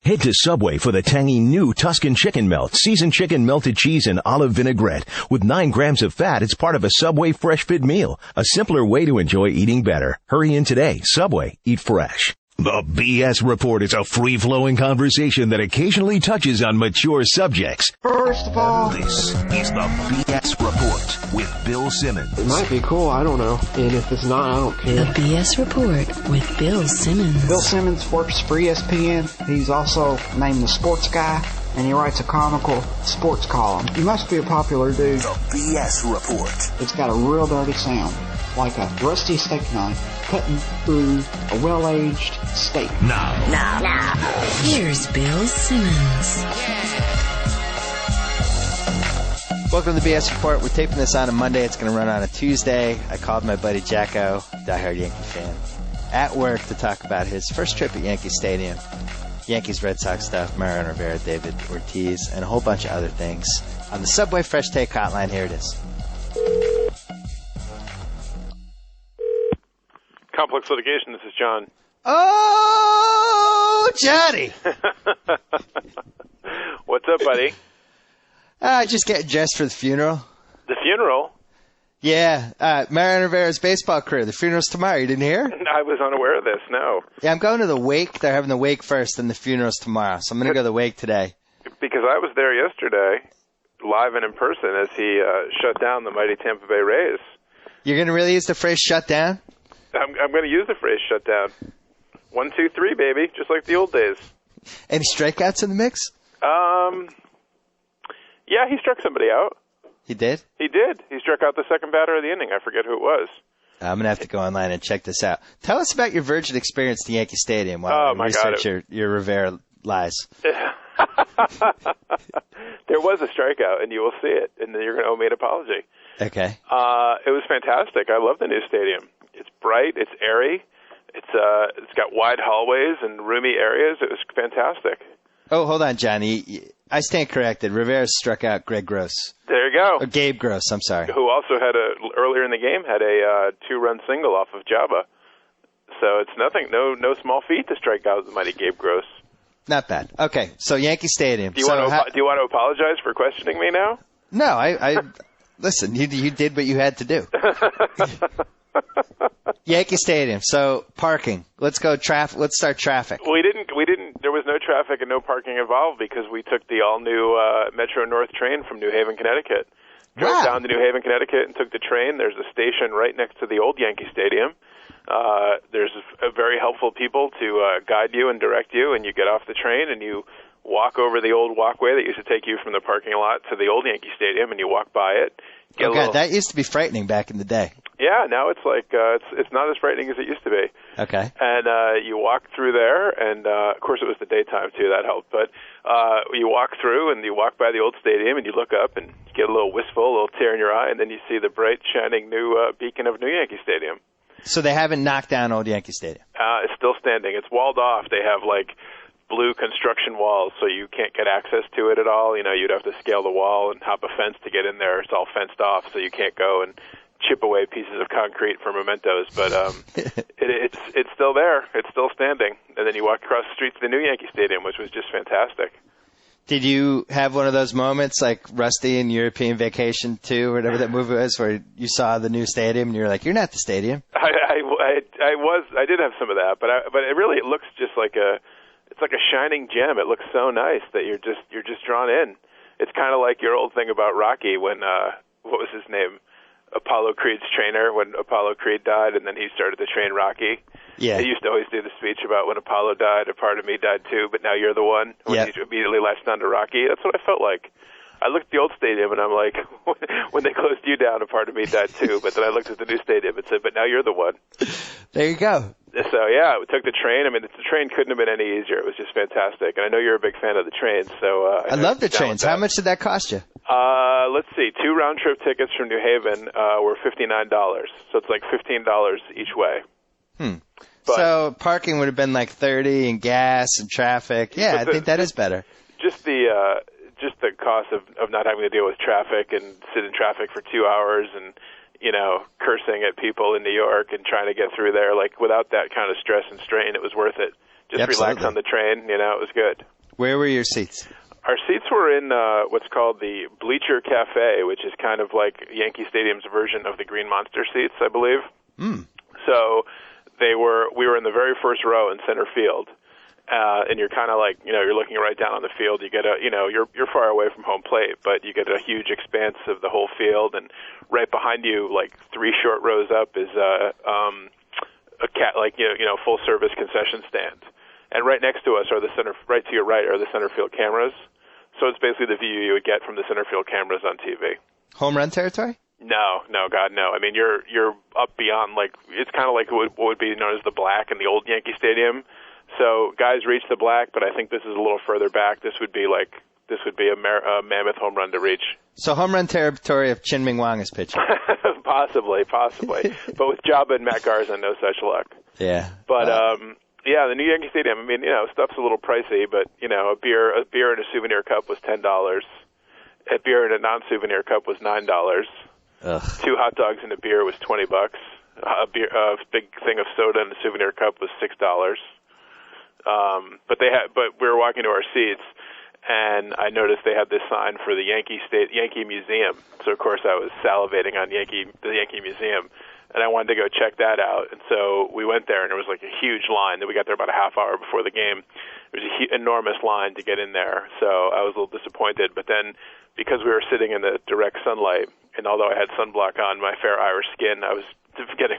Head to Subway for the tangy new Tuscan Chicken Melt, seasoned chicken, melted cheese, and olive vinaigrette. With 9 grams of fat, it's part of a Subway Fresh Fit meal. A simpler way to enjoy eating better. Hurry in today. Subway. Eat fresh. The BS Report is a free-flowing conversation that occasionally touches on mature subjects. First of all, This is the BS Report with Bill Simmons. it might be cool, I don't know. And if it's not, I don't The care. BS Report with Bill Simmons. Bill Simmons works for ESPN. He's also named the sports guy, and he writes a comical sports column. He must be a popular dude. The BS Report. It's got a real dirty sound, like a rusty steak knife cutting through a well-aged steak. Now. Here's Bill Simmons. Welcome to the BS Report. We're taping this on a Monday. It's going to run on a Tuesday. I called my buddy JackO, diehard Yankee fan, at work to talk about his first trip at Yankee Stadium, Yankees Red Sox stuff, Mariano Rivera, David Ortiz, and a whole bunch of other things. On the Subway Fresh Take Hotline, here it is. Complex Litigation, this is John. Oh, Johnny! What's up, buddy? Just getting dressed for the funeral. The funeral? Yeah, Mariano Rivera's baseball career. The funeral's tomorrow. You didn't hear? I was unaware of this, no. Yeah, I'm going to the wake. They're having the wake first, and the funeral's tomorrow. So I'm going to go to the wake today. Because I was there yesterday, live and in person, as he shut down the mighty Tampa Bay Rays. You're going to really use the phrase shut down? I'm going to use the phrase shut down. 1, 2, 3, baby, just like the old days. Any strikeouts in the mix? Yeah, he struck somebody out. He did? He did. He struck out the second batter of the inning. I forget who it was. I'm going to have to go online and check this out. Tell us about your Virgin experience at Yankee Stadium while we research your Rivera lies. There was a strikeout, and you will see it, and then you're going to owe me an apology. Okay. It was fantastic. I love the new stadium. It's bright. It's airy. It's got wide hallways and roomy areas. It was fantastic. Oh, hold on, Johnny. I stand corrected. Rivera struck out Greg Gross. There you go. Or Gabe Gross, I'm sorry. Who also earlier in the game had a 2-run single off of Java. So it's no small feat to strike out the mighty Gabe Gross. Not bad. Okay, so Yankee Stadium. Do you want to apologize for questioning me now? No, I listen, you did what you had to do. Yankee Stadium. So parking. Let's go traffic. Let's start traffic. We didn't. There was no traffic and no parking involved because we took the all-new Metro North train from New Haven, Connecticut. Drove down to New Haven, Connecticut, and took the train. There's a station right next to the old Yankee Stadium. There's very helpful people to guide you and direct you, and you get off the train and you walk over the old walkway that used to take you from the parking lot to the old Yankee Stadium, and you walk by it. Oh, God, that used to be frightening back in the day. Yeah, now it's like it's not as frightening as it used to be. Okay. And you walk through there, and of course it was the daytime too. That helped. But you walk through, and you walk by the old stadium, and you look up, and you get a little wistful, a little tear in your eye, and then you see the bright, shining new beacon of New Yankee Stadium. So they haven't knocked down old Yankee Stadium. It's still standing. It's walled off. They have like blue construction walls, so you can't get access to it at all. You know, you'd have to scale the wall and hop a fence to get in there. It's all fenced off, so you can't go and chip away pieces of concrete for mementos. But it's still there. It's still standing. And then you walk across the street to the new Yankee Stadium, which was just fantastic. Did you have one of those moments like Rusty in European Vacation 2, or whatever that movie was, where you saw the new stadium and you're like, you're not the stadium? I did have some of that, but it really looks just like it's like a shining gem. It looks so nice that you're just drawn in. It's kind of like your old thing about Rocky when what was his name? Apollo Creed's trainer, when Apollo Creed died, and then he started to train Rocky. Yeah. He used to always do the speech about when Apollo died, a part of me died too, but now you're the one. When he immediately latched on to Rocky. That's what I felt like. I looked at the old stadium, and I'm like, when they closed you down, a part of me died too. But then I looked at the new stadium and said, but now you're the one. There you go. So, yeah, we took the train. I mean, the train couldn't have been any easier. It was just fantastic. And I know you're a big fan of the trains. So I love the trains. How much did that cost you? Let's see. 2 round-trip tickets from New Haven were $59. So it's like $15 each way. But, so parking would have been like $30 and gas and traffic. Yeah, I think that is better. Just the cost of not having to deal with traffic and sit in traffic for 2 hours and, you know, cursing at people in New York and trying to get through there. Like, without that kind of stress and strain, it was worth it. Just relax on the train, you know, it was good. Where were your seats? Our seats were in what's called the Bleacher Cafe, which is kind of like Yankee Stadium's version of the Green Monster seats, I believe. So we were in the very first row in center field. And you're kind of like, you're looking right down on the field. You get you're far away from home plate, but you get a huge expanse of the whole field. And right behind you, like 3 short rows up, is full service concession stand. And right next to us right to your right are the center field cameras. So it's basically the view you would get from the center field cameras on TV. Home run territory? No, God, no. I mean, you're up beyond, like, it's kind of like what would be known as the black in the old Yankee Stadium. So guys reach the black, but I think this is a little further back. This would be a mammoth home run to reach. So home run territory if Chin Ming Wang is pitching. Possibly. But with Jabba and Matt Garza, no such luck. Yeah. But the new Yankee Stadium. I mean, stuff's a little pricey, but a beer and a souvenir cup was $10. A beer and a non-souvenir cup was $9. Ugh. 2 hot dogs and a beer was $20. A big thing of soda and a souvenir cup was $6. But we were walking to our seats, and I noticed they had this sign for the Yankee Museum. So of course I was salivating on the Yankee Museum, and I wanted to go check that out. And so we went there, and there was like a huge line. Then we got there about a half hour before the game. There was an enormous line to get in there. So I was a little disappointed. But then, because we were sitting in the direct sunlight, and although I had sunblock on my fair Irish skin, I was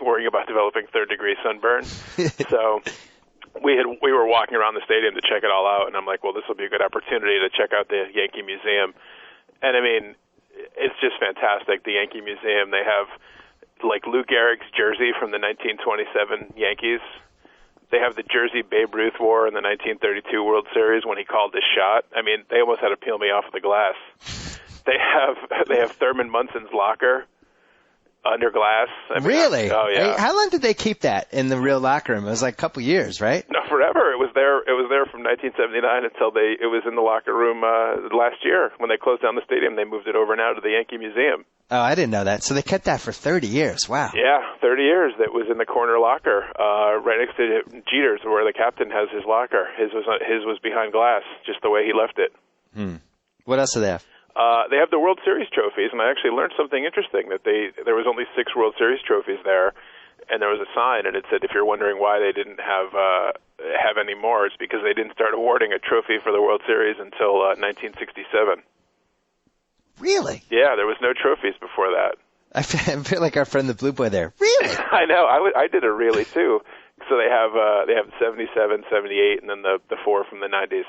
worrying about developing third-degree sunburn. So we were walking around the stadium to check it all out, and I'm like, well, this will be a good opportunity to check out the Yankee Museum. And I mean, it's just fantastic. The Yankee Museum, they have like Lou Gehrig's jersey from the 1927 Yankees. They have the jersey Babe Ruth wore in the 1932 World Series when he called his shot. I mean, they almost had to peel me off of the glass. They have Thurman Munson's locker under glass. I mean, really? Oh yeah. Hey, how long did they keep that in the real locker room? It was like a couple years, right? No, forever. It was there from 1979 until it was in the locker room last year. When they closed down the stadium, they moved it over now to the Yankee Museum. Oh, I didn't know that. So they kept that for 30 years. Wow. Yeah, 30 years. That was in the corner locker, right next to Jeter's, where the captain has his locker. His was behind glass, just the way he left it. What else do they have? They have the World Series trophies, and I actually learned something interesting, that there was only 6 World Series trophies there, and there was a sign, and it said, if you're wondering why they didn't have any more, it's because they didn't start awarding a trophy for the World Series until 1967. Really? Yeah, there was no trophies before that. I feel like our friend the Blue Boy there. Really? I know. I did a really too. So they have 77, 78, and then the 4 from the 90s.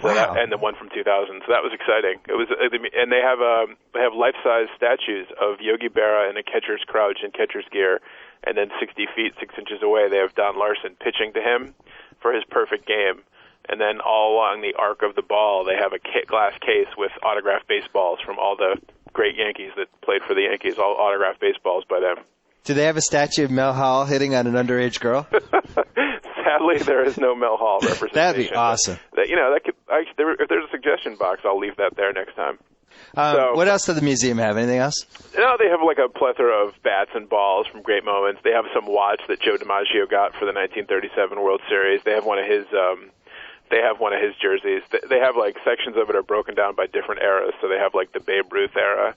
So wow. And the one from 2000. So that was exciting. It was, and they have life-size statues of Yogi Berra in a catcher's crouch and catcher's gear, and then 60 feet 6 inches away they have Don Larson pitching to him for his perfect game. And then all along the arc of the ball, they have a glass case with autographed baseballs from all the great Yankees that played for the Yankees, all autographed baseballs by them. Do they have a statue of Mel Hall hitting on an underage girl? Sadly, there is no Mel Hall representation. That'd be awesome. If there's a suggestion box, I'll leave that there next time. What else does the museum have? Anything else? No, they have like a plethora of bats and balls from great moments. They have some watch that Joe DiMaggio got for the 1937 World Series. They have one of his. They have one of his jerseys. They have like sections of it are broken down by different eras. So they have like the Babe Ruth era,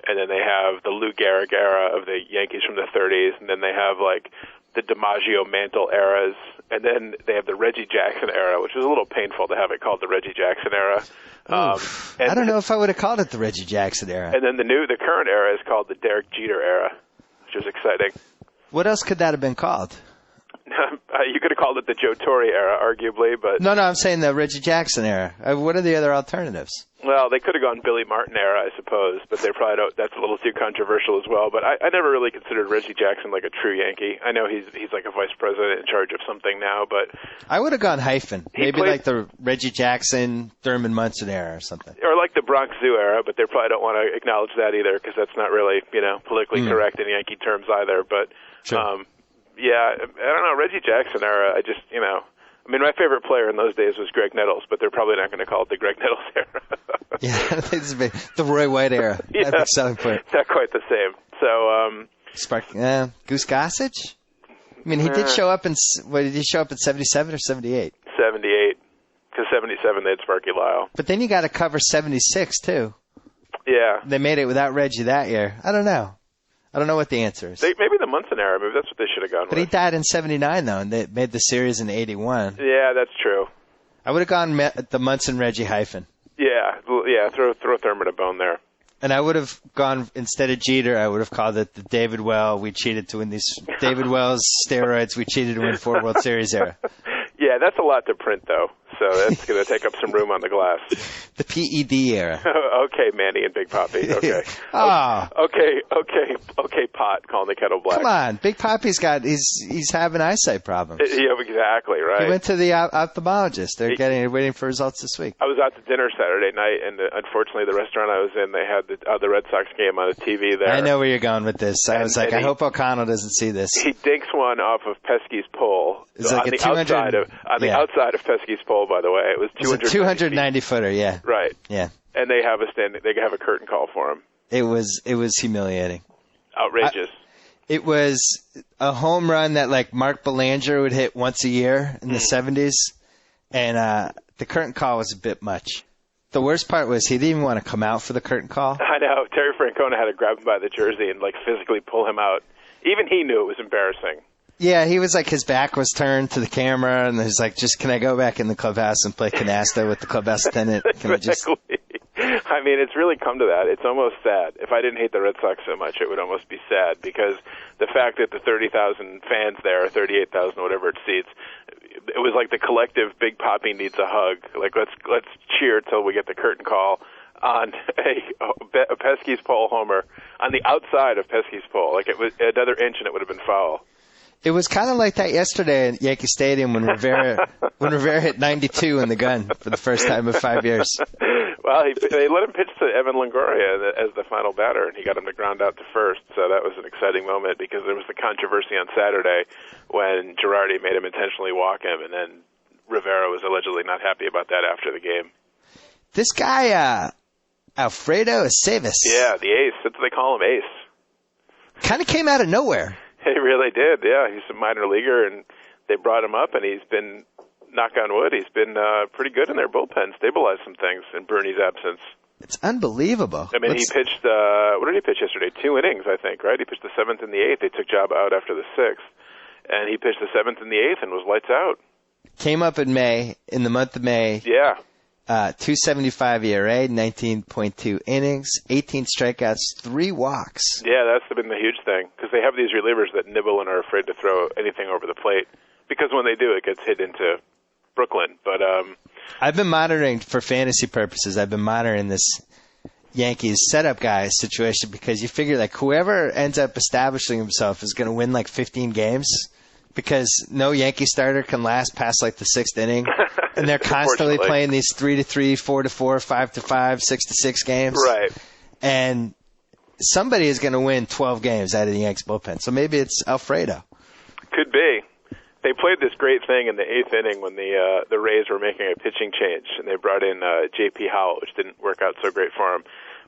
and then they have the Lou Gehrig era of the Yankees from the 30s, and then they have like the DiMaggio Mantle eras, and then they have the Reggie Jackson era, which was a little painful to have it called the Reggie Jackson era. I don't know if I would have called it the Reggie Jackson era. And then the current era is called the Derek Jeter era, which is exciting. What else could that have been called? You could have called it the Joe Torre era, arguably, but No, I'm saying the Reggie Jackson era. What are the other alternatives? Well, they could have gone Billy Martin era, I suppose, but they probably don't. That's a little too controversial as well. But I never really considered Reggie Jackson like a true Yankee. I know he's like a vice president in charge of something now, but I would have gone hyphen, maybe like the Reggie Jackson, Thurman Munson era or something, or like the Bronx Zoo era. But they probably don't want to acknowledge that either because that's not really politically correct in Yankee terms either. But sure. Yeah, I don't know, Reggie Jackson era, I just, I mean, my favorite player in those days was Greg Nettles, but they're probably not going to call it the Greg Nettles era. Yeah, the Roy White era. Yeah, that's selling point. Not quite the same. So, Goose Gossage? I mean, he did show up in 77 or 78? 78. Because 77, they had Sparky Lyle. But then you got to cover 76 too. Yeah. They made it without Reggie that year. I don't know what the answer is. Maybe the Munson era. Maybe that's what they should have gone but with. He died in 79 though, and they made the series in 81. Yeah, that's true. I would have gone the Munson Reggie hyphen. Yeah. Throw Thurman a bone there. And I would have gone, instead of Jeter, I would have called it the David Well, we cheated to win these David Wells steroids, we cheated to win 4 World Series era. Yeah, that's a lot to print, though. So that's going to take up some room on the glass. The PED era. Okay, Manny and Big Papi. Okay. Oh. Okay, Pot, calling the kettle black. Come on. Big Papi's he's having eyesight problems. Yeah, exactly, right. He went to the ophthalmologist. They're waiting for results this week. I was out to dinner Saturday night, and unfortunately the restaurant I was in, they had the Red Sox game on the TV there. I know where you're going with this. I was like, I hope O'Connell doesn't see this. He dinks one off of Pesky's pole. It's like the outside of Pesky's pole, by the way. It was 290 footer, yeah. Right. Yeah. And they have a curtain call for him. It was humiliating. Outrageous. It was a home run that like Mark Belanger would hit once a year in the 70s, and the curtain call was a bit much. The worst part was he didn't even want to come out for the curtain call. I know. Terry Francona had to grab him by the jersey and like physically pull him out. Even he knew it was embarrassing. Yeah, he was like, his back was turned to the camera, and he's like, can I go back in the clubhouse and play canasta with the clubhouse attendant? Exactly. I mean, it's really come to that. It's almost sad. If I didn't hate the Red Sox so much, it would almost be sad, because the fact that the 30,000 fans there, or 38,000, whatever it seats, it was like the collective Big Papi needs a hug. Like, let's cheer till we get the curtain call on a Pesky's pole homer on the outside of Pesky's pole. Like, it was another inch and it would have been foul. It was kind of like that yesterday at Yankee Stadium when Rivera hit 92 in the gun for the first time in 5 years. Well, they let him pitch to Evan Longoria as the final batter, and he got him to ground out to first. So that was an exciting moment, because there was the controversy on Saturday when Girardi made him intentionally walk him, and then Rivera was allegedly not happy about that after the game. This guy, Alfredo Aceves. Yeah, the ace. That's what they call him, ace. Kind of came out of nowhere. He really did, yeah. He's a minor leaguer, and they brought him up, and he's been, knock on wood, he's been pretty good in their bullpen, stabilized some things in Bernie's absence. It's unbelievable. I mean, he pitched, what did he pitch yesterday? 2 innings, I think, right? He pitched the 7th and the 8th. They took Job out after the 6th, and he pitched the 7th and the 8th and was lights out. Came up in the month of May. Yeah. 2.75 ERA, 19.2 innings, 18 strikeouts, 3 walks. Yeah, that's been the huge thing, because they have these relievers that nibble and are afraid to throw anything over the plate, because when they do, it gets hit into Brooklyn. But I've been monitoring, for fantasy purposes, I've been monitoring this Yankees setup guy situation, because you figure like whoever ends up establishing himself is going to win like 15 games. Because no Yankee starter can last past like the 6th inning, and they're constantly playing these 3-3, 4-4, 5-5, 6-6 games. Right. And somebody is going to win 12 games out of the Yankees bullpen. So maybe it's Alfredo. Could be. They played this great thing in the 8th inning when the Rays were making a pitching change, and they brought in J.P. Howell, which didn't work out so great for him.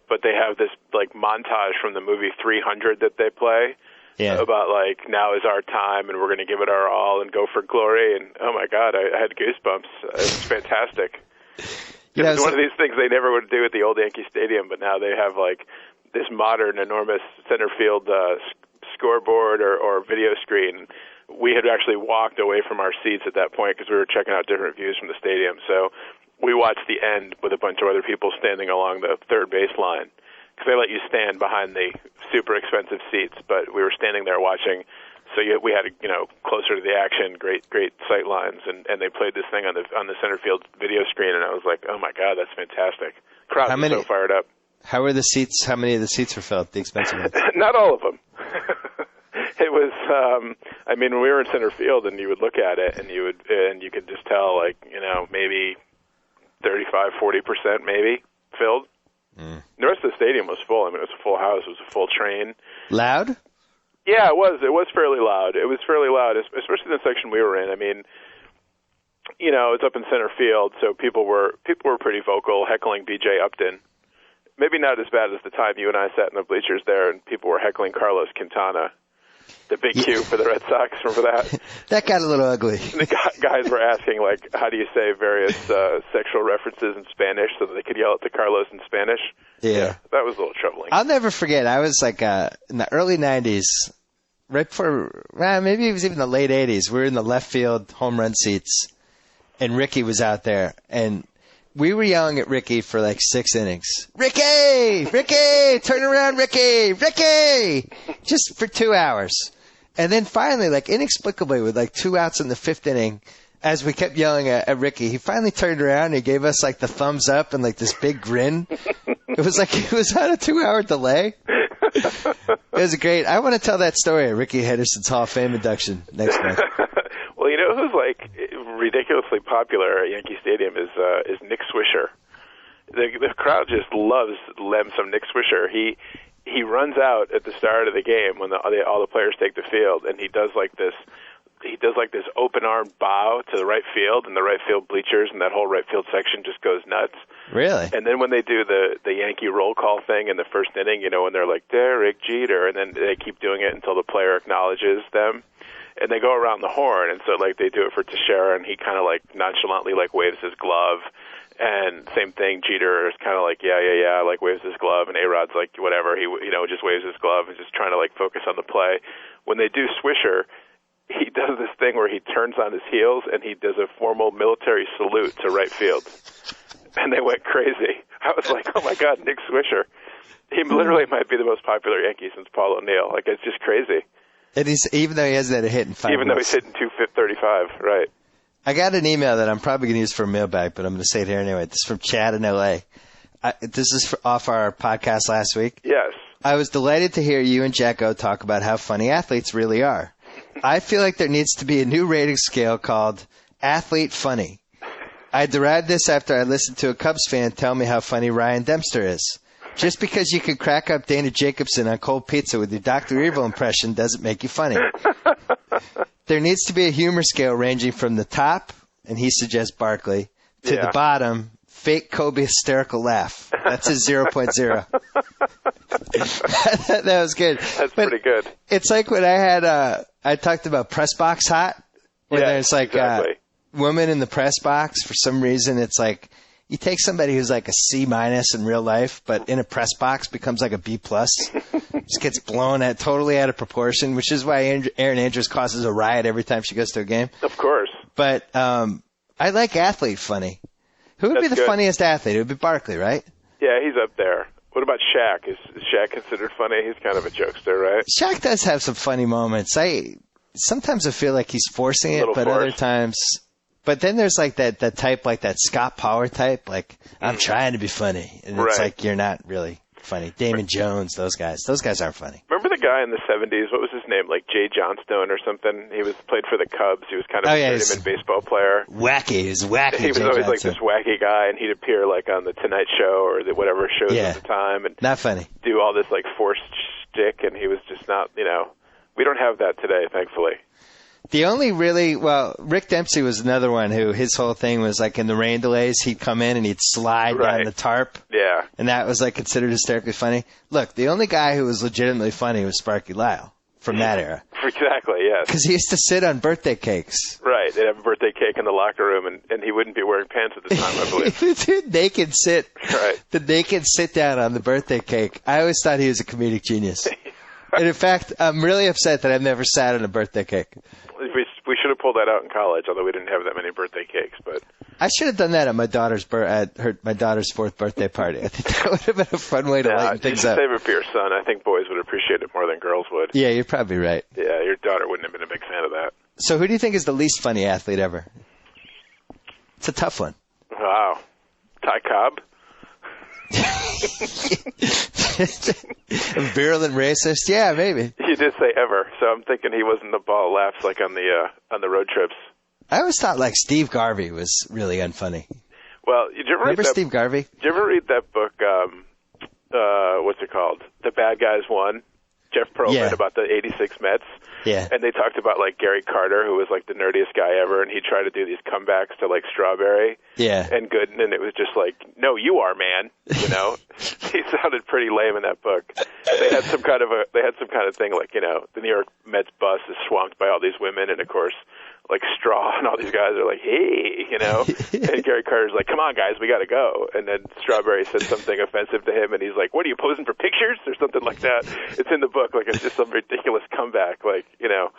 But they have this like montage from the movie 300 that they play. Yeah. About like, now is our time and we're going to give it our all and go for glory. And oh my God, I had goosebumps. It's fantastic. Yeah, it's one of these things they never would do at the old Yankee Stadium, but now they have like this modern, enormous center field scoreboard or video screen. We had actually walked away from our seats at that point because we were checking out different views from the stadium. So we watched the end with a bunch of other people standing along the third baseline. Because they let you stand behind the super expensive seats, but we were standing there watching, so we had closer to the action, great sight lines, and they played this thing on the center field video screen, and I was like, oh my God, that's fantastic. Crowd was so fired up. How were the seats? How many of the seats were filled? The expensive ones? Not all of them. It was, when we were in center field, and you would look at it, and you could just tell, maybe 35-40% maybe filled. The rest of the stadium was full. It was a full house. It was a full train. Loud? Yeah, it was. It was fairly loud. Especially the section we were in. It's up in center field, so people were pretty vocal, heckling B.J. Upton. Maybe not as bad as the time you and I sat in the bleachers there and people were heckling Carlos Quintana. The big Q for the Red Sox. Remember that? That got a little ugly. The guys were asking, like, how do you say various sexual references in Spanish so that they could yell it to Carlos in Spanish? Yeah. That was a little troubling. I'll never forget. I was like in the early 90s, right before, maybe it was even the late 80s. We were in the left field home run seats, and Ricky was out there. And we were yelling at Ricky for like 6 innings. Ricky! Ricky! Turn around, Ricky! Ricky! Just for 2 hours. And then finally, like inexplicably, with like 2 outs in the 5th inning, as we kept yelling at Ricky, he finally turned around and he gave us like the thumbs up and like this big grin. It was like he was on a 2-hour delay. It was great. I want to tell that story at Ricky Henderson's Hall of Fame induction next month. Well, you know who's like ridiculously popular at Yankee Stadium is Nick Swisher. The crowd just loves some Nick Swisher. He runs out at the start of the game when all the players take the field, and he does like this open arm bow to the right field, and the right field bleachers and that whole right field section just goes nuts. Really? And then when they do the Yankee roll call thing in the first inning, you know, when they're like Derek Jeter, and then they keep doing it until the player acknowledges them, and they go around the horn, and so like they do it for Teixeira, and he kind of like nonchalantly like waves his glove. And same thing, Jeter is kind of like, yeah, like waves his glove, and A-Rod's like, whatever, he just waves his glove and just trying to like focus on the play. When they do Swisher, he does this thing where he turns on his heels and he does a formal military salute to right field. And they went crazy. I was like, oh my God, Nick Swisher. He literally might be the most popular Yankee since Paul O'Neill. Like, it's just crazy. And even though he hasn't had a hit in 5 Even months. though he's hitting 235, right. I got an email that I'm probably going to use for a mailbag, but I'm going to say it here anyway. This is from Chad in L.A. This is off our podcast last week. Yes. I was delighted to hear you and JackO talk about how funny athletes really are. I feel like there needs to be a new rating scale called Athlete Funny. I derived this after I listened to a Cubs fan tell me how funny Ryan Dempster is. Just because you can crack up Dana Jacobson on cold pizza with your Dr. Evil impression doesn't make you funny. There needs to be a humor scale ranging from the top, and he suggests Barkley, to the bottom, fake Kobe hysterical laugh. That's his 0.0. That was good. That's pretty good. It's like when I talked about press box hot, where there's like women in the press box. For some reason, it's like you take somebody who's like a C- in real life, but in a press box becomes like a B+. Just gets blown totally out of proportion, which is why Erin Andrews causes a riot every time she goes to a game. Of course. But I like athlete funny. Who would be the funniest athlete? It would be Barkley, right? Yeah, he's up there. What about Shaq? Is Shaq considered funny? He's kind of a jokester, right? Shaq does have some funny moments. Sometimes I feel like he's forcing it, but other times... But then there's like that type, like that Scott Power type, like, I'm trying to be funny. And it's like, you're not really funny. Damon Jones, those guys aren't funny. Remember the guy in the 70s? What was his name? Like Jay Johnstone or something? He played for the Cubs. He was kind of a journeyman baseball player. Wacky. He was wacky. He was always like this wacky guy, and he'd appear like on the Tonight Show or whatever shows at the time. And not funny. Do all this like forced shtick, and he was just not, we don't have that today, thankfully. The only Rick Dempsey was another one who his whole thing was like in the rain delays, he'd come in and he'd slide down the tarp. Yeah. And that was like considered hysterically funny. Look, the only guy who was legitimately funny was Sparky Lyle from that era. Exactly, yes. Because he used to sit on birthday cakes. Right. They'd have a birthday cake in the locker room, and he wouldn't be wearing pants at the time, I believe. The naked sit down on the birthday cake. I always thought he was a comedic genius. And in fact, I'm really upset that I've never sat on a birthday cake. We should have pulled that out in college, although we didn't have that many birthday cakes. But I should have done that at my daughter's 4th birthday party. I think that would have been a fun way to lighten things up. Save it for your son. I think boys would appreciate it more than girls would. Yeah, you're probably right. Yeah, your daughter wouldn't have been a big fan of that. So who do you think is the least funny athlete ever? It's a tough one. Wow. Ty Cobb? A virulent racist? Yeah, maybe. You did say ever, so I'm thinking he wasn't the ball laughs like on the road trips. I always thought like Steve Garvey was really unfunny. Well, did you ever remember Steve Garvey? Did you ever read that book? What's it called? The Bad Guys Won. Jeff Pearlman about the 86 Mets. Yeah. And they talked about, like, Gary Carter, who was, like, the nerdiest guy ever, and he tried to do these comebacks to, like, Strawberry and Gooden, and it was just like, no, you are, man, you know? He sounded pretty lame in that book. They had some kind of thing, like, you know, the New York Mets bus is swamped by all these women, and, of course, like, Straw and all these guys are like, hey, you know? And Gary Carter's like, come on, guys, we got to go. And then Strawberry said something offensive to him, and he's like, what, are you posing for pictures? Or something like that. It's in the book. Like, it's just some ridiculous comeback. Like, you know,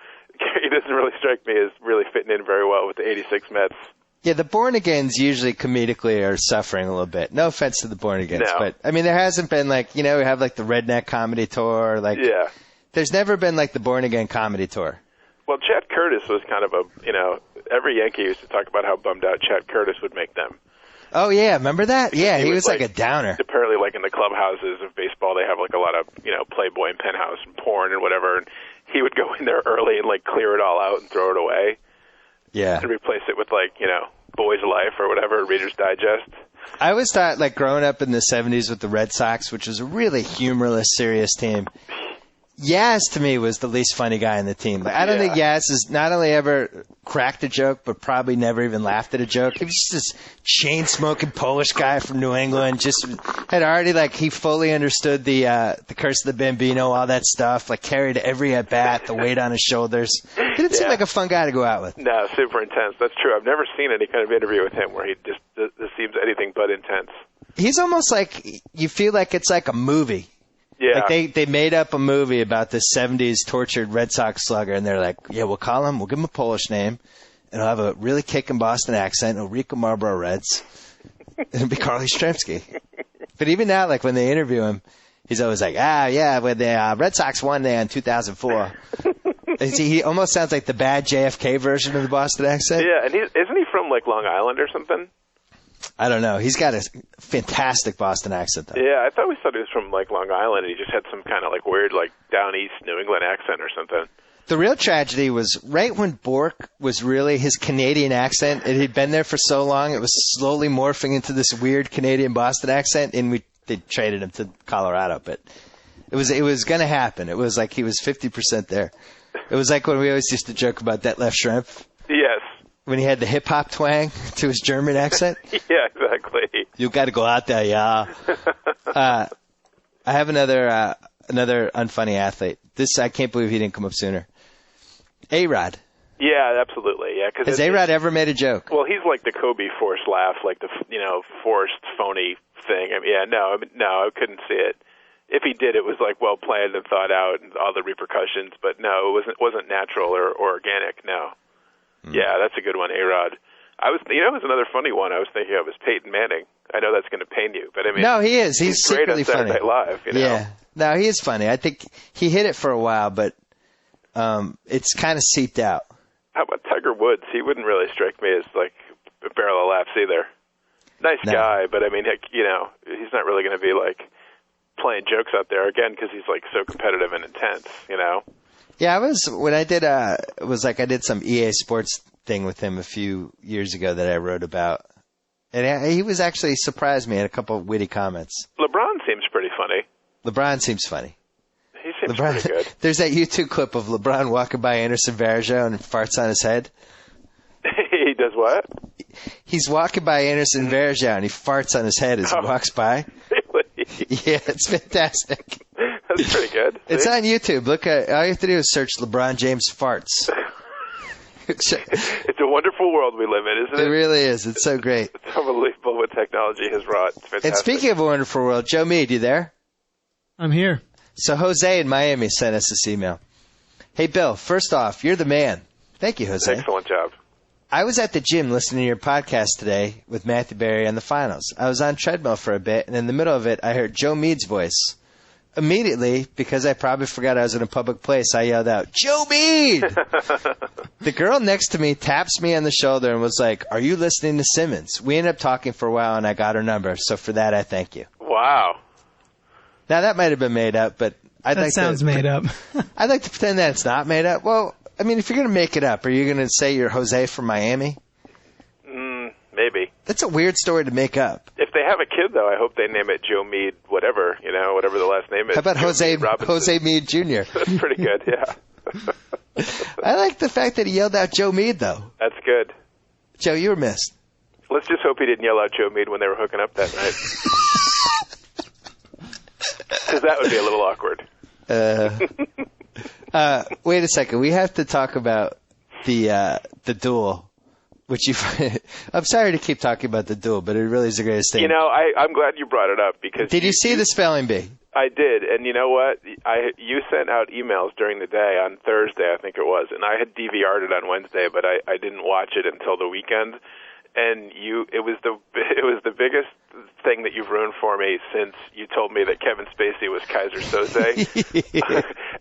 he doesn't really strike me as really fitting in very well with the 86 Mets. Yeah, the Born-Agains usually comedically are suffering a little bit. No offense to the Born-Agains. No. But, I mean, there hasn't been, like, you know, we have, like, the Redneck Comedy Tour. Like, there's never been, like, the Born-Again Comedy Tour. Well, Chad Curtis was kind of a, you know, every Yankee used to talk about how bummed out Chad Curtis would make them. Oh, yeah, remember that? Yeah, he was like a downer. Apparently, like, in the clubhouses of baseball, they have, like, a lot of, you know, Playboy and Penthouse and porn and whatever, and he would go in there early and, like, clear it all out and throw it away. Yeah. And replace it with, like, you know, Boys Life or whatever, Reader's Digest. I always thought, like, growing up in the 70s with the Red Sox, which was a really humorless, serious team, Yaz, to me, was the least funny guy in the team. Like, I don't think Yaz has not only ever cracked a joke, but probably never even laughed at a joke. He was just this chain-smoking Polish guy from New England. Just had already, like, he fully understood the curse of the Bambino, all that stuff. Like, carried every at-bat, the weight on his shoulders. He didn't seem like a fun guy to go out with. No, super intense. That's true. I've never seen any kind of interview with him where he just seems anything but intense. He's almost like, you feel like it's like a movie. Yeah. Like they made up a movie about this 70s tortured Red Sox slugger, and they're like, yeah, we'll give him a Polish name, and he'll have a really kicking Boston accent, and Rico Marlboro Reds, and it'll be Carly Yastrzemski. But even now, like, when they interview him, he's always like, when the Red Sox won there in 2004. He almost sounds like the bad JFK version of the Boston accent. Yeah, and isn't he from, like, Long Island or something? I don't know. He's got a fantastic Boston accent, though. Yeah, I thought we thought he was from, like, Long Island, and he just had some kind of, like, weird, like, down east New England accent or something. The real tragedy was right when Bork was really his Canadian accent. It had been there for so long, it was slowly morphing into this weird Canadian Boston accent, and they traded him to Colorado. But it was going to happen. It was like he was 50% there. It was like when we always used to joke about Detlef Schrempf. Yes. When he had the hip-hop twang to his German accent. Yeah, exactly. You got to go out there, yeah. I have another unfunny athlete. This, I can't believe he didn't come up sooner. A-Rod. Yeah, absolutely. Yeah, has A-Rod ever made a joke? Well, he's like the Kobe forced laugh, like the, you know, forced phony thing. I mean, no, I couldn't see it. If he did, it was like well planned and thought out and all the repercussions. But no, it wasn't natural or organic. No. Yeah, that's a good one, A-Rod. It was another funny one I was thinking of is Peyton Manning. I know that's going to pain you, but I mean, no, he is. He's great secretly on Saturday funny. Night Live, you know? Yeah, no, he is funny. I think he hit it for a while, but it's kind of seeped out. How about Tiger Woods? He wouldn't really strike me as like a barrel of laughs either. Nice guy, but I mean, he's not really going to be like playing jokes out there again because he's like so competitive and intense, you know. Yeah, I did some EA Sports thing with him a few years ago that I wrote about. And he was actually surprised me at a couple of witty comments. LeBron seems pretty funny. LeBron seems funny. He seems pretty good. There's that YouTube clip of LeBron walking by Anderson Varejao and farts on his head. He does what? He's walking by Anderson Varejao and he farts on his head as he walks by. Really? Yeah, it's fantastic. That's pretty good. It's on YouTube. Look at all you have to do is search LeBron James farts. It's a wonderful world we live in, isn't it? It really is. It's so great. It's unbelievable what technology has wrought. It's fantastic. And speaking of a wonderful world, Joe Meade, you there? I'm here. So Jose in Miami sent us this email. Hey, Bill, first off, you're the man. Thank you, Jose. Excellent job. I was at the gym listening to your podcast today with Matthew Berry on the finals. I was on treadmill for a bit, and in the middle of it, I heard Joe Meade's voice. Immediately, because I probably forgot I was in a public place, I yelled out, Joe Meade! The girl next to me taps me on the shoulder and was like, are you listening to Simmons? We ended up talking for a while, and I got her number, so for that, I thank you. Wow. Now, that might have been made up, but That sounds made up. I'd like to pretend that it's not made up. Well, I mean, if you're going to make it up, are you going to say you're Jose from Miami? Maybe. That's a weird story to make up. If If they have a kid, though, I hope they name it Joe Mead, whatever the last name is. How about Jose Mead Jr.? That's pretty good, yeah. I like the fact that he yelled out Joe Mead, though. That's good. Joe, you were missed. Let's just hope he didn't yell out Joe Mead when they were hooking up that night. Because that would be a little awkward. Wait a second. We have to talk about the duel. Which I'm sorry to keep talking about the duel, but it really is the greatest thing. I'm glad you brought it up because. Did you see the spelling bee? I did, and you know what? You sent out emails during the day on Thursday, I think it was, and I had DVR'd it on Wednesday, but I didn't watch it until the weekend. And it was the biggest thing that you've ruined for me since you told me that Kevin Spacey was Kaiser Soze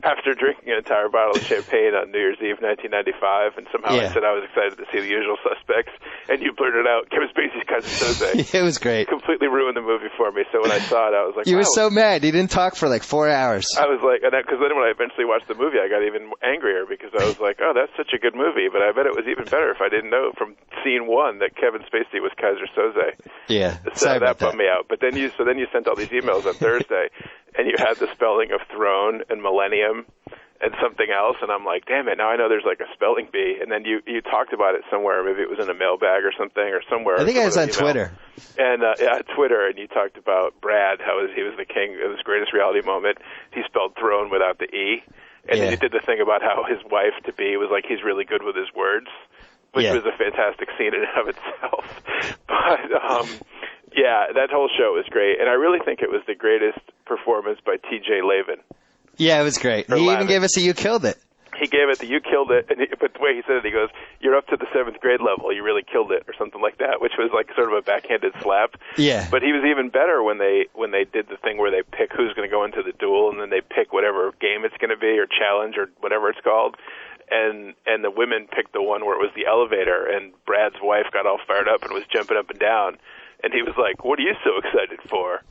after drinking an entire bottle of champagne on New Year's Eve 1995, and somehow I said I was excited to see The Usual Suspects, and you blurted out Kevin Spacey's Kaiser Soze. It was great. Completely ruined the movie for me. So when I saw it, I was like, you were so mad. You didn't talk for like 4 hours. I was like, because then when I eventually watched the movie, I got even angrier because I was like, oh, that's such a good movie, but I bet it was even better if I didn't know from scene one that Kevin Spacey was Kaiser Soze. Yeah, so that bummed me out. But then you sent all these emails on Thursday, and you had the spelling of throne and millennium and something else, and I'm like, damn it, now I know there's like a spelling bee. And then you talked about it somewhere, maybe it was in a mailbag or something, or somewhere. I think it was on Twitter. And Twitter, and you talked about Brad, how he was the king of his greatest reality moment. He spelled throne without the E. And then you did the thing about how his wife-to-be was like, he's really good with his words, which was a fantastic scene in and of itself. But, that whole show was great. And I really think it was the greatest performance by T.J. Lavin. Yeah, it was great. He even gave us a "You Killed It." He gave it the "You Killed It," but the way he said it, he goes, "You're up to the 7th grade level. You really killed it," or something like that, which was like sort of a backhanded slap. Yeah. But he was even better when they did the thing where they pick who's going to go into the duel, and then they pick whatever game it's going to be or challenge or whatever it's called. And the women picked the one where it was the elevator, and Brad's wife got all fired up and was jumping up and down, and he was like, "What are you so excited for?"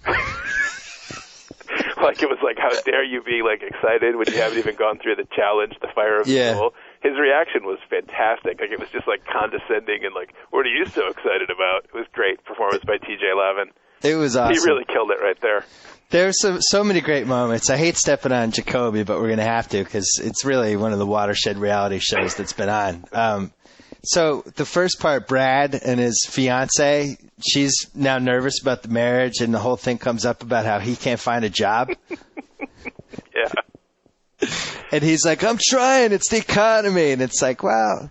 Like, it was like, how dare you be, like, excited when you haven't even gone through the challenge, the fire of the duel. His reaction was fantastic. Like, it was just, like, condescending and, like, what are you so excited about? It was great performance by T.J. Lavin. It was awesome. He really killed it right there. There's so many great moments. I hate stepping on Jacoby, but we're going to have to because it's really one of the watershed reality shows that's been on. So the first part, Brad and his fiance, she's now nervous about the marriage, and the whole thing comes up about how he can't find a job. Yeah. And he's like, I'm trying. It's the economy. And it's like, wow.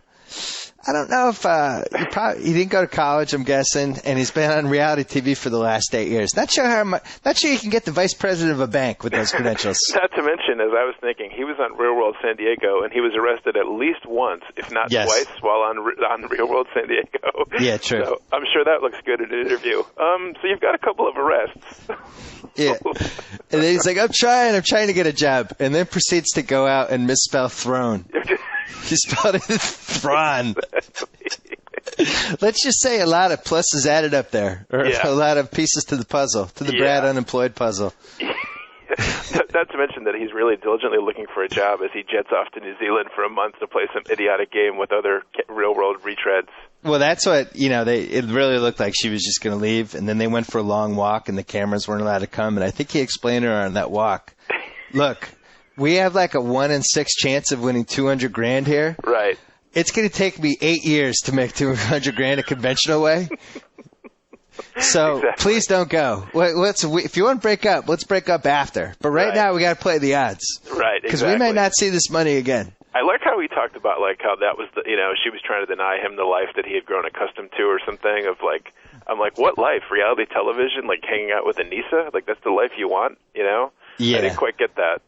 I don't know if he didn't go to college, I'm guessing, and he's been on reality TV for the last 8 years. Not sure you can get the vice president of a bank with those credentials. Not to mention, as I was thinking, he was on Real World San Diego, and he was arrested at least once, if not twice, while on Real World San Diego. Yeah, true. So I'm sure that looks good in an interview. So you've got a couple of arrests. Yeah. And then he's like, I'm trying to get a job, and then proceeds to go out and misspell throne. He spelled it Thron. Let's just say a lot of pluses added up there, or a lot of pieces to the puzzle, to the Brad unemployed puzzle. Not to mention that he's really diligently looking for a job as he jets off to New Zealand for a month to play some idiotic game with other real-world retreads. Well, that's what, it really looked like she was just going to leave, and then they went for a long walk, and the cameras weren't allowed to come, and I think he explained to her on that walk, look, we have like a 1 in 6 chance of winning $200,000 here. Right. It's going to take me 8 years to make $200,000 a conventional way. So please don't go. If you want to break up, let's break up after. But right now we got to play the odds. Right. Because we may not see this money again. I like how he talked about like how that was she was trying to deny him the life that he had grown accustomed to or something of like, I'm like, what life? Reality television? Like hanging out with Anissa? Like that's the life you want? Yeah. I didn't quite get that.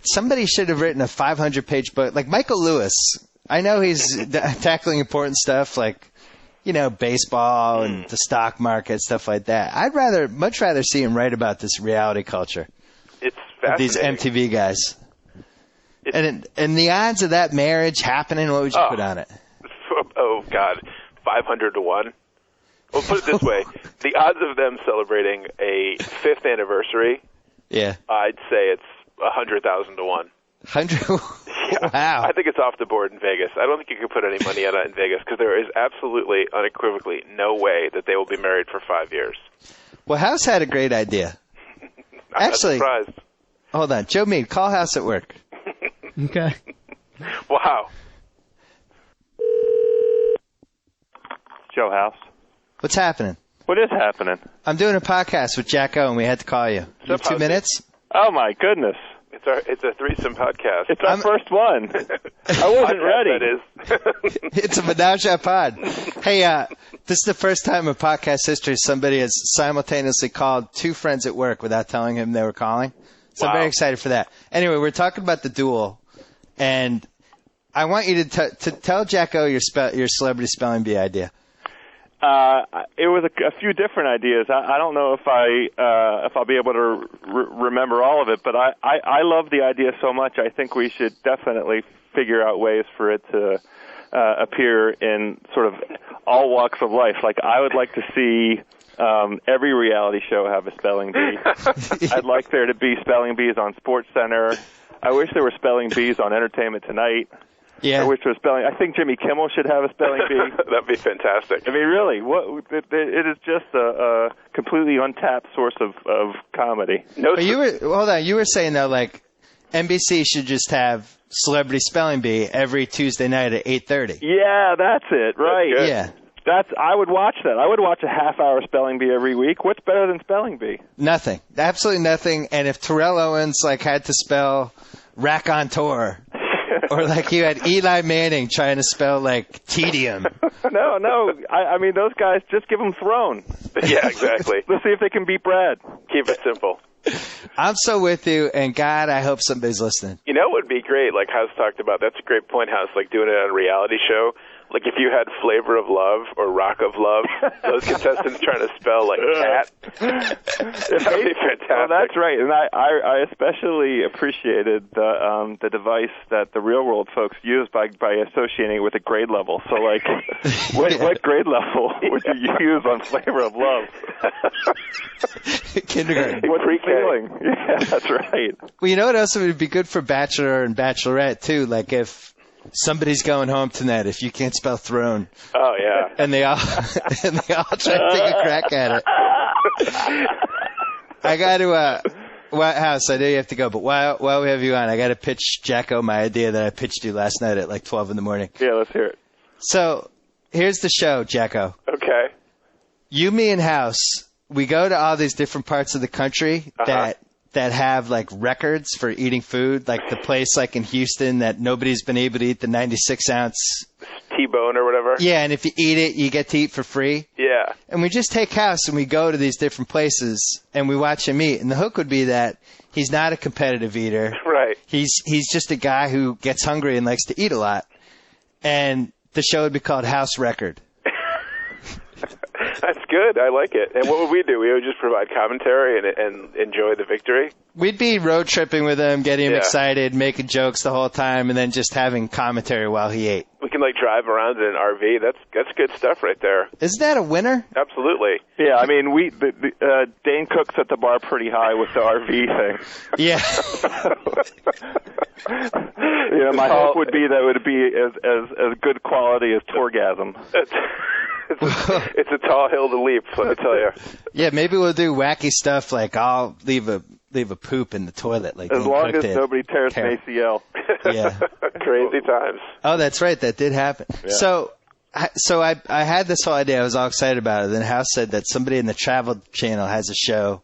Somebody should have written a 500-page book. Like Michael Lewis, I know he's tackling important stuff like, baseball and the stock market, stuff like that. I'd much rather see him write about this reality culture. It's fascinating. These MTV guys. And the odds of that marriage happening, what would you put on it? Oh, God, 500 to 1. Well, put it this way. The odds of them celebrating a 5th anniversary, I'd say it's 100,000 to 1. 100? Wow. I think it's off the board in Vegas. I don't think you could put any money on it in Vegas because there is absolutely, unequivocally, no way that they will be married for 5 years. Well, House had a great idea. Actually, not surprised. Hold on. Joe Mead, call House at work. Okay. Wow. Joe House. What's happening? What is happening? I'm doing a podcast with JackO, and we had to call you. You have 2 minutes? Oh, my goodness. It's a threesome podcast. It's our first one. I wasn't ready. That is. It's a menage a pod. Hey, this is the first time in podcast history somebody has simultaneously called 2 friends at work without telling him they were calling. So Wow. I'm very excited for that. Anyway, we're talking about the duel, and I want you to tell JackO your celebrity spelling bee idea. It was a few different ideas. I don't know if I'll be able to remember all of it, but I love the idea so much. I think we should definitely figure out ways for it to appear in sort of all walks of life. Like I would like to see every reality show have a spelling bee. I'd like there to be spelling bees on SportsCenter. I wish there were spelling bees on Entertainment Tonight. Yeah. I wish there was spelling. I think Jimmy Kimmel should have a spelling bee. That'd be fantastic. I mean, really, it is just a completely untapped source of comedy. No, But hold on. You were saying though, like NBC should just have celebrity spelling bee every Tuesday night at 8:30. Yeah, that's it. Right. That's good. Yeah. I would watch that. I would watch a half-hour spelling bee every week. What's better than spelling bee? Nothing. Absolutely nothing. And if Terrell Owens had to spell raconteur, or you had Eli Manning trying to spell tedium. No. I mean, those guys, just give them Throne. Yeah, exactly. Let's see if they can beat Brad. Keep it simple. I'm so with you, and God, I hope somebody's listening. You know what would be great, like House talked about, that's a great point, House, doing it on a reality show. Like if you had Flavor of Love or Rock of Love, those contestants trying to spell cat. That'd be fantastic. Well, that's right, and I especially appreciated the device that the Real World folks used by associating it with a grade level. So, what grade level would you use on Flavor of Love? Kindergarten. What's the feeling? Yeah, that's right. Well, you know what else would be good for Bachelor and Bachelorette too? If somebody's going home tonight, if you can't spell throne. Oh yeah. And they all try to take a crack at it. I got to House, I know you have to go, but while we have you on, I got to pitch JackO my idea that I pitched you last night at 12 in the morning. Yeah, let's hear it. So, here's the show, JackO. Okay. You, me, and House, we go to all these different parts of the country that have records for eating food, the place in Houston that nobody's been able to eat the 96-ounce T-bone or whatever. Yeah, and if you eat it, you get to eat for free. Yeah. And we just take House and we go to these different places and we watch him eat. And the hook would be that he's not a competitive eater. Right. He's just a guy who gets hungry and likes to eat a lot. And the show would be called House Record. That's good. I like it. And what would we do? We would just provide commentary and enjoy the victory? We'd be road tripping with him, getting him excited, making jokes the whole time, and then just having commentary while he ate. We can drive around in an RV. That's good stuff right there. Isn't that a winner? Absolutely. Yeah, I mean, Dane Cook set the bar pretty high with the RV thing. Yeah. My hope would be that it would be as good quality as Tourgasm. It's a tall hill to leap, let me tell you. Yeah, maybe we'll do wacky stuff I'll leave a poop in the toilet. As long as nobody tears an ACL. Yeah. Crazy times. Oh, that's right. That did happen. Yeah. So I had this whole idea. I was all excited about it. Then House said that somebody in the Travel Channel has a show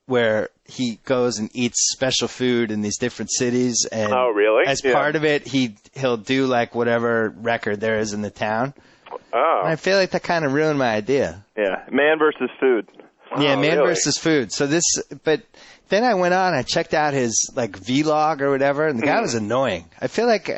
where he goes and eats special food in these different cities. And oh, really? As part of it, he'll do whatever record there is in the town. Oh. And I feel like that kind of ruined my idea. Yeah, man versus food. Yeah, man really? versus food. So but then I went on, I checked out his vlog or whatever, and the guy was annoying. I feel like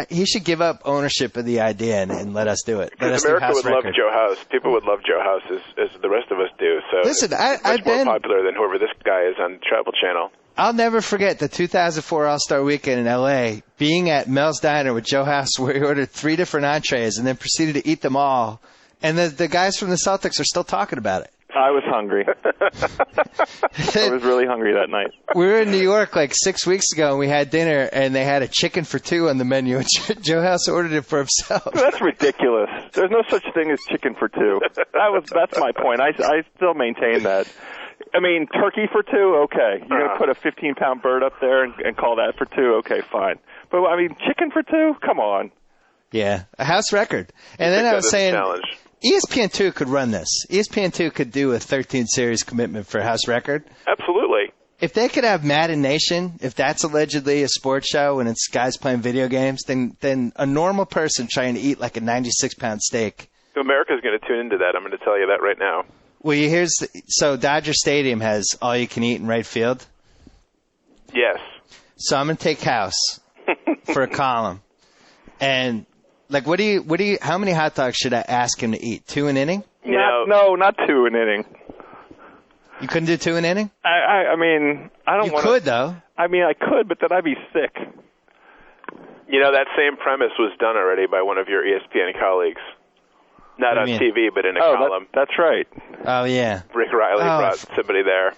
he should give up ownership of the idea and let us do it. Let us America do would record. love Joe House. People would love Joe House as the rest of us do. So listen, I've been more popular than whoever this guy is on Travel Channel. I'll never forget the 2004 All-Star Weekend in L.A., being at Mel's Diner with Joe House, where he ordered 3 different entrees and then proceeded to eat them all. And the guys from the Celtics are still talking about it. I was hungry. I was really hungry that night. We were in New York like 6 weeks ago, and we had dinner, and they had a chicken for two on the menu, and Joe House ordered it for himself. That's ridiculous. There's no such thing as chicken for two. That's my point. I still maintain that. I mean, turkey for two, okay. You're going to put a 15-pound bird up there and call that for two, okay, fine. But, I mean, chicken for two? Come on. Yeah, a house record. And then I was saying, challenge. ESPN2 could run this. ESPN2 could do a 13-series commitment for a house record. Absolutely. If they could have Madden Nation, if that's allegedly a sports show and it's guys playing video games, then a normal person trying to eat like a 96-pound steak. America's going to tune into that. I'm going to tell you that right now. Well, so Dodger Stadium has all you can eat in right field. Yes. So I'm going to take house for a column. And like, how many hot dogs should I ask him to eat? 2 an inning? No, not 2 an inning. You couldn't do 2 an inning? I mean, I don't want to. You could, though. I mean, I could, but then I'd be sick. You know, that same premise was done already by one of your ESPN colleagues. Not on TV, but in a column. That's right. Oh, yeah. Rick Riley brought somebody there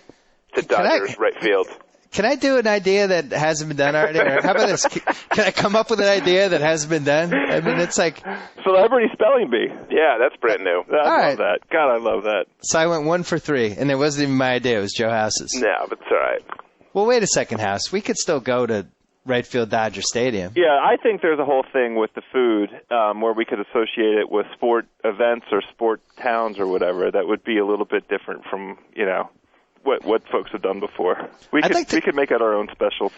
to Dodgers right field. Can I do an idea that hasn't been done already? Or how about this? Can I come up with an idea that hasn't been done? I mean, it's like Celebrity Spelling Bee. Yeah, that's brand new. I love that. God, I love that. So I went 1 for 3, and it wasn't even my idea. It was Joe House's. No, but it's all right. Well, wait a second, House. We could still go to right field Dodger Stadium. Yeah, I think there's a whole thing with the food where we could associate it with sport events or sport towns or whatever that would be a little bit different from, what folks have done before. We could make it our own special,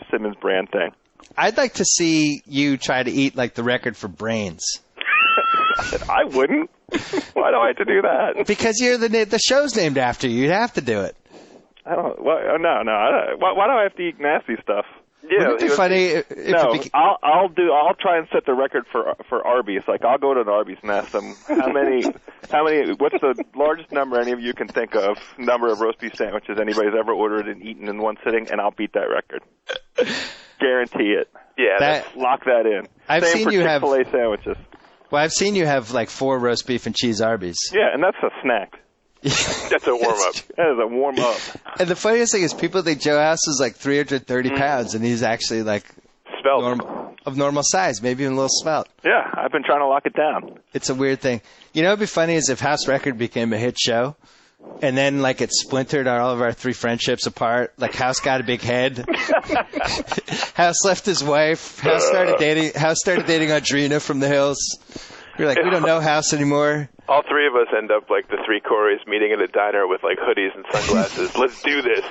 Simmons brand thing. I'd like to see you try to eat like the record for brains. I wouldn't. Why do I have to do that? Because you're the show's named after you. You'd have to do it. I don't. Well, no. Why do I have to eat nasty stuff? Yeah, it'd be funny. I'll try and set the record for Arby's. Like, I'll go to an Arby's and ask them how many. What's the largest number any of you can think of? Number of roast beef sandwiches anybody's ever ordered and eaten in one sitting, and I'll beat that record. Guarantee it. Yeah, lock that in. Same for Chick-fil-A sandwiches. Well, I've seen you have like 4 roast beef and cheese Arby's. Yeah, and that's a snack. That's a warm-up. That is a warm-up. And the funniest thing is people think Joe House is like 330 pounds, and he's actually like svelte. Normal size, maybe even a little svelte. Yeah, I've been trying to lock it down. It's a weird thing. You know what would be funny is if House Record became a hit show, and then like it splintered all of our 3 friendships apart. Like House got a big head. House left his wife. House started dating Audrina from the Hills. You're like, we don't know House anymore. All 3 of us end up like the 3 Coreys meeting at a diner with like hoodies and sunglasses. Let's do this.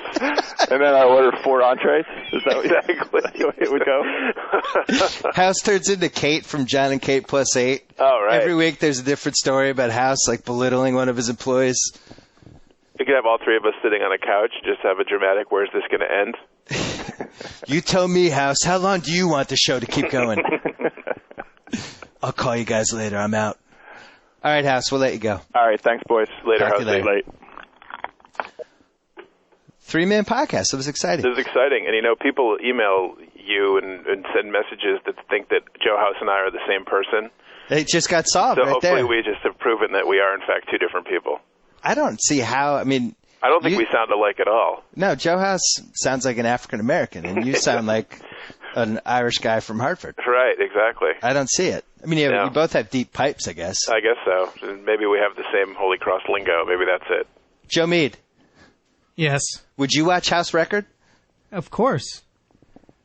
And then I order 4 entrees. Is that exactly the way it would go? House turns into Kate from John and Kate Plus 8. Oh, right. Every week there's a different story about House like belittling one of his employees. We could have all 3 of us sitting on a couch, just have a dramatic, where's this going to end? You tell me, House, how long do you want the show to keep going? I'll call you guys later. I'm out. All right, House, we'll let you go. All right, thanks, boys. Later, House. Late. 3-man podcast. It was exciting. It was exciting. And, people email you and send messages that think that Joe House and I are the same person. It just got solved right there. So hopefully we just have proven that we are, in fact, 2 different people. I don't see how. I mean, I don't think we sound alike at all. No, Joe House sounds like an African American, and you sound like an Irish guy from Hartford. Right, exactly. I don't see it. I mean, you both have deep pipes, I guess. I guess so. Maybe we have the same Holy Cross lingo. Maybe that's it. Joe Meade. Yes. Would you watch House Record? Of course.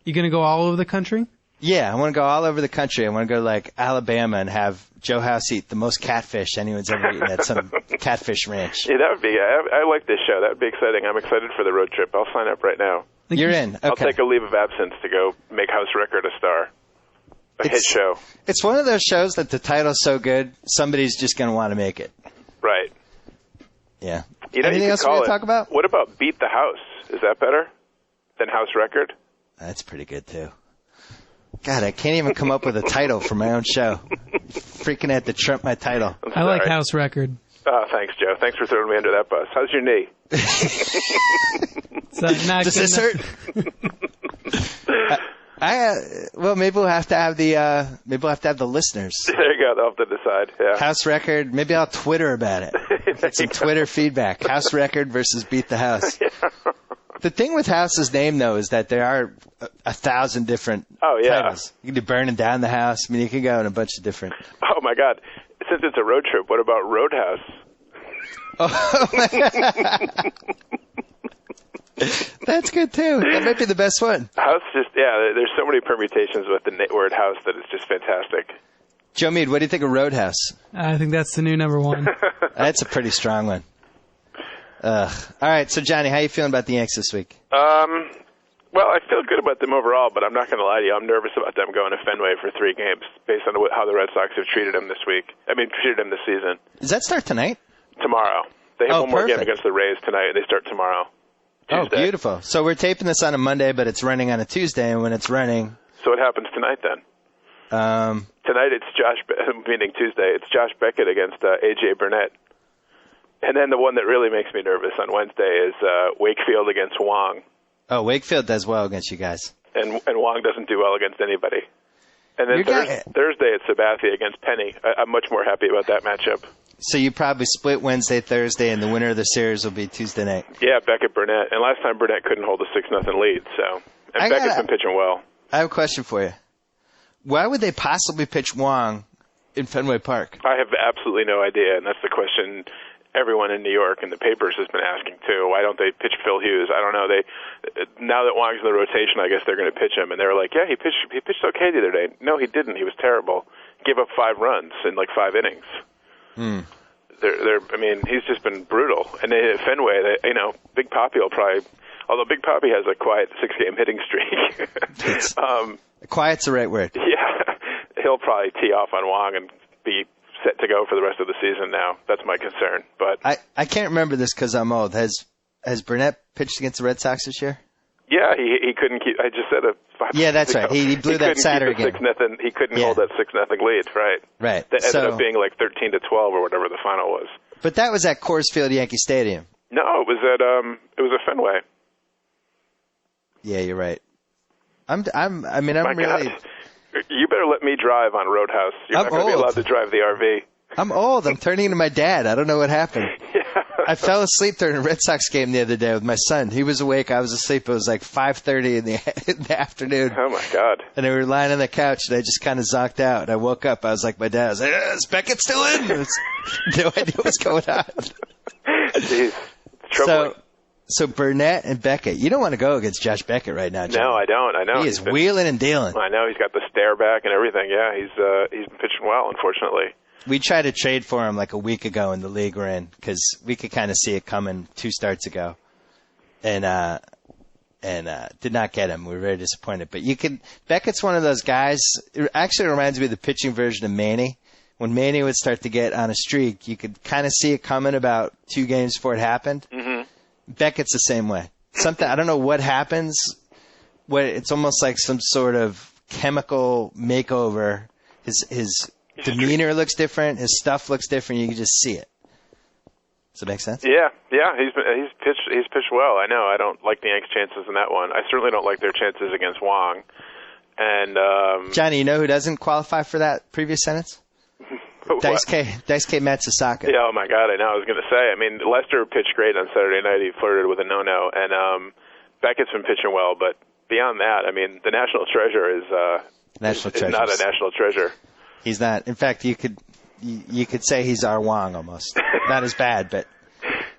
You going to go all over the country? Yeah, I want to go all over the country. I want to go to, like, Alabama and have Joe House eat the most catfish anyone's ever eaten at some catfish ranch. Yeah, that would be. I like this show. That would be exciting. I'm excited for the road trip. I'll sign up right now. You're in. Okay. I'll take a leave of absence to go make House Record a star. A hit show. It's one of those shows that the title's so good, somebody's just going to want to make it. Right. Yeah. Anything else we want to talk about? What about Beat the House? Is that better than House Record? That's pretty good, too. God, I can't even come up with a title for my own show. Freaking had to trump my title. I like House Record. Oh, thanks, Joe. Thanks for throwing me under that bus. How's your knee? Does this hurt? Well, maybe we'll have to have the listeners. There you go. They'll have to decide. Yeah. House Record. Maybe I'll Twitter about it. Get some Twitter feedback. House record versus beat the house. Yeah. The thing with House's name, though, is that there are 1,000 different titles. You can do burning down the house. I mean, you can go in a bunch of different. Oh, my God. Since it's a road trip, what about Roadhouse? Oh, my God. That's good, too. That might be the best one. House there's so many permutations with the word house that it's just fantastic. Joe Mead, what do you think of Roadhouse? I think that's the new number one. That's a pretty strong one. All right, so Johnny, how you feeling about the Yanks this week? Well, I feel good about them overall, but I'm not going to lie to you. I'm nervous about them going to Fenway for 3 games based on how the Red Sox have treated them this season. Does that start tonight? Tomorrow. They have one more game perfect. against the Rays tonight, and they start tomorrow. Tuesday. Oh, beautiful. So we're taping this on a Monday, but it's running on a Tuesday, and when it's running... So what happens tonight, then? Tonight it's Tuesday. It's Josh Beckett against A.J. Burnett. And then the one that really makes me nervous on Wednesday is Wakefield against Wong. Oh, Wakefield does well against you guys. And Wong doesn't do well against anybody. And then Thursday it's Sabathia against Penny. I'm much more happy about that matchup. So you probably split Wednesday, Thursday, and the winner of the series will be Tuesday night. Yeah, Beckett Burnett. And last time Burnett couldn't hold a 6-0 lead. And Beckett's been pitching well. I have a question for you. Why would they possibly pitch Wong in Fenway Park? I have absolutely no idea, and that's the question everyone in New York and the papers has been asking too. Why don't they pitch Phil Hughes? I don't know. Now that Wong's in the rotation, I guess they're going to pitch him, and they were like, "Yeah, he pitched okay the other day." No, he didn't. He was terrible. Gave up 5 runs in like 5 innings. I mean, he's just been brutal. And at Fenway, Big Papi will probably. Although Big Papi has a quiet 6-game hitting streak. Quiet's the right word. Yeah, he'll probably tee off on Wong and be set to go for the rest of the season now. That's my concern. But I can't remember this because I'm old. Has Burnett pitched against the Red Sox this year? Yeah, he couldn't keep. I just said Yeah, that's right. He blew that Saturday game. He couldn't hold that 6-0 lead. Right. Right. That ended up being like 13-12 or whatever the final was. But that was at Coors Field Yankee Stadium. No, it was at Fenway. Yeah, you're right. I'm My really. God. You better let me drive on Roadhouse. You're not going to be allowed to drive the RV. I'm old. I'm turning into my dad. I don't know what happened. Yeah. I fell asleep during a Red Sox game the other day with my son. He was awake. I was asleep. It was like 5:30 in the afternoon. Oh, my God. And we were lying on the couch, and I just kind of zonked out. And I woke up. I was like, my dad. I was like, is Beckett still in? No idea what's going on. Jeez. It's troubling. So Burnett and Beckett, you don't want to go against Josh Beckett right now, John. No, I don't. I know. He is wheeling and dealing. I know. He's got the stare back and everything. Yeah, he's been pitching well, unfortunately. We tried to trade for him like a week ago in the league we're in because we could kind of see it coming 2 starts ago, and did not get him. We were very disappointed. But Beckett's one of those guys. It actually reminds me of the pitching version of Manny. When Manny would start to get on a streak, you could kind of see it coming about 2 games before it happened. Mm-hmm. Beckett's the same way. I don't know what happens. It's almost like some sort of chemical makeover. His demeanor looks different. His stuff looks different. You can just see it. Does that make sense? Yeah. He's pitched well. I know. I don't like the Yanks' chances in that one. I certainly don't like their chances against Wong. And Johnny, you know who doesn't qualify for that previous sentence? Daisuke Matsusaka. Yeah, oh my God, I know. I was going to say. I mean, Lester pitched great on Saturday night. He flirted with a no-no, and Beckett's been pitching well. But beyond that, I mean, the national treasure is not a national treasure. He's not. In fact, you could say he's our Wong almost. Not as bad, but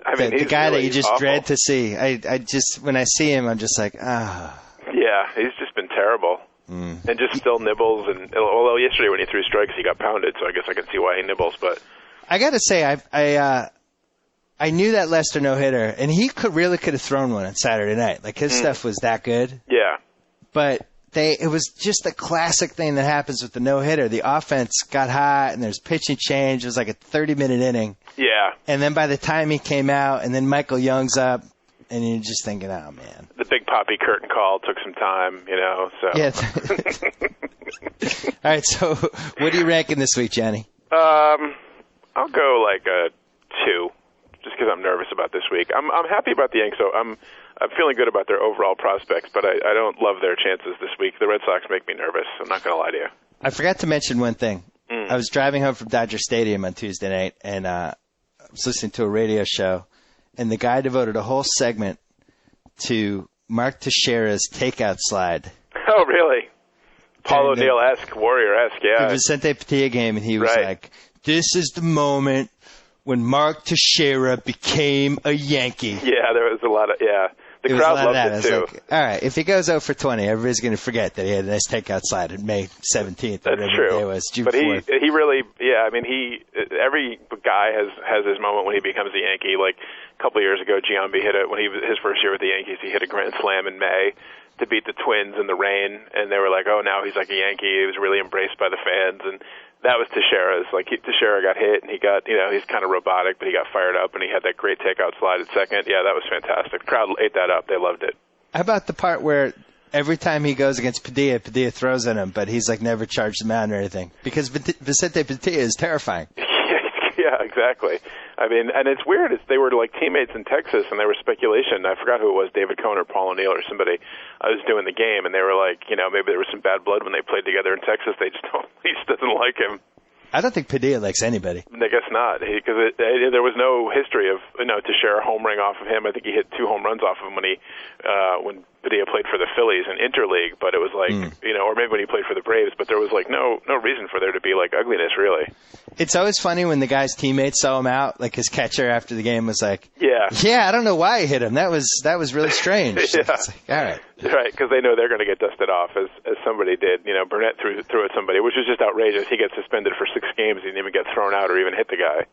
I mean, the guy really that you just awful. dread to see. I just when I see him, I'm just like, ah. Yeah, he's just been terrible. And just still nibbles. And although yesterday when he threw strikes, he got pounded, so I guess I can see why he nibbles. But I got to say, I knew that Lester no-hitter, and he could have thrown one on Saturday night. Like his stuff was that good. Yeah. But it was just a classic thing that happens with the no-hitter. The offense got hot, and there's pitching change. It was like a 30-minute inning. Yeah. And then by the time he came out, and then Michael Young's up, and you're just thinking, oh, man. The Big Papi curtain call took some time, so. Yeah. All right, so what are you ranking this week, Johnny? I'll go like a 2, just because I'm nervous about this week. I'm happy about the Yanks, so I'm feeling good about their overall prospects, but I don't love their chances this week. The Red Sox make me nervous. I'm not going to lie to you. I forgot to mention one thing. I was driving home from Dodger Stadium on Tuesday night, and was listening to a radio show, and the guy devoted a whole segment to Mark Teixeira's takeout slide. Oh, really? Paul O'Neill-esque, Warrior-esque, yeah. The Vicente Petilla game, and he was like, this is the moment when Mark Teixeira became a Yankee. Yeah, there was a lot of, The crowd loved it, too. Like, all right, if he goes 0 for 20, everybody's going to forget that he had a nice takeout slide on May 17th. That's true. Day was, June but 4th. he really, every guy has his moment when he becomes a Yankee. Like a couple of years ago, Giambi hit it when he was his first year with the Yankees. He hit a grand slam in May to beat the Twins in the rain, and they were like, oh, now he's like a Yankee. He was really embraced by the fans, and that was Teixeira's. Like, Teixeira got hit, and he got, he's kind of robotic, but he got fired up, and he had that great takeout slide at second. Yeah, that was fantastic. The crowd ate that up. They loved it. How about the part where every time he goes against Padilla, Padilla throws at him, but he's like never charged him out or anything? Because Vicente Padilla is terrifying. Yeah, exactly. I mean, and it's weird. They were like teammates in Texas, and there was speculation. I forgot who it was, David Cohn or Paul O'Neill or somebody. I was doing the game, and they were like, maybe there was some bad blood when they played together in Texas. They just don't. He just doesn't like him. I don't think Padilla likes anybody. I guess not, because there was no history of Teixeira homering off of him. I think he hit 2 home runs off of him when Padilla played for the Phillies in interleague. But it was like or maybe when he played for the Braves. But there was like no reason for there to be like ugliness really. It's always funny when the guy's teammates saw him out. Like his catcher after the game was like, "Yeah, I don't know why he hit him. That was really strange." Yeah. It's like, all right. Right, because they know they're going to get dusted off, as somebody did. Burnett threw at somebody, which was just outrageous. He gets suspended for 6 games. He didn't even get thrown out or even hit the guy.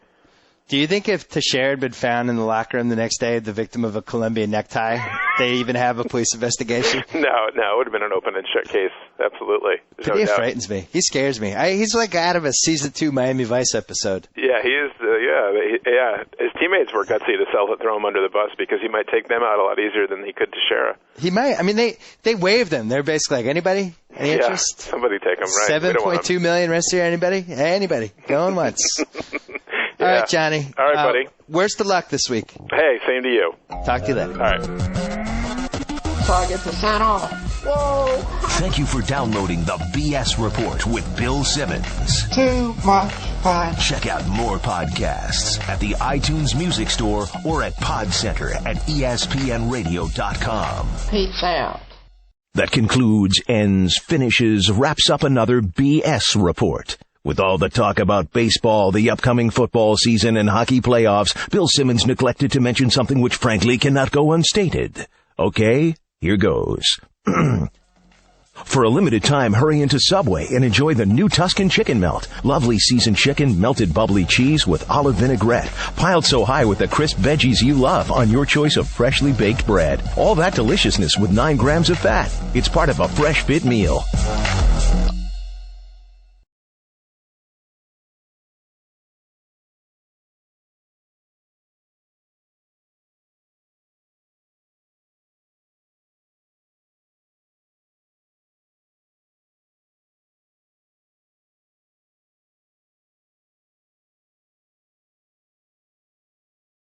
Do you think if Teixeira had been found in the locker room the next day, the victim of a Colombian necktie, they even have a police investigation? No, it would have been an open and shut case. Absolutely. He frightens me. He scares me. He's like out of a season 2 Miami Vice episode. Yeah, he is. His teammates were gutsy to throw him under the bus because he might take them out a lot easier than he could Teixeira. He might. I mean, they waived him. They're basically like, anybody? Any interest? Somebody take him, right? $7.2 million rest year. Anybody? Anybody? Going once. All right, Johnny. All right, buddy. Where's the luck this week? Hey, same to you. Talk to you later. All right. So I get to sign off. Whoa! Thank you for downloading the BS Report with Bill Simmons. Too much fun. Check out more podcasts at the iTunes Music Store or at Pod Center at ESPNRadio.com. Peace out. That concludes, ends, finishes, wraps up another BS Report. With all the talk about baseball, the upcoming football season, and hockey playoffs, Bill Simmons neglected to mention something which frankly cannot go unstated. Okay, here goes. For a limited time, hurry into Subway and enjoy the new Tuscan Chicken Melt. Lovely seasoned chicken, melted bubbly cheese with olive vinaigrette, piled so high with the crisp veggies you love on your choice of freshly baked bread. All that deliciousness with 9 grams of fat. It's part of a fresh fit meal.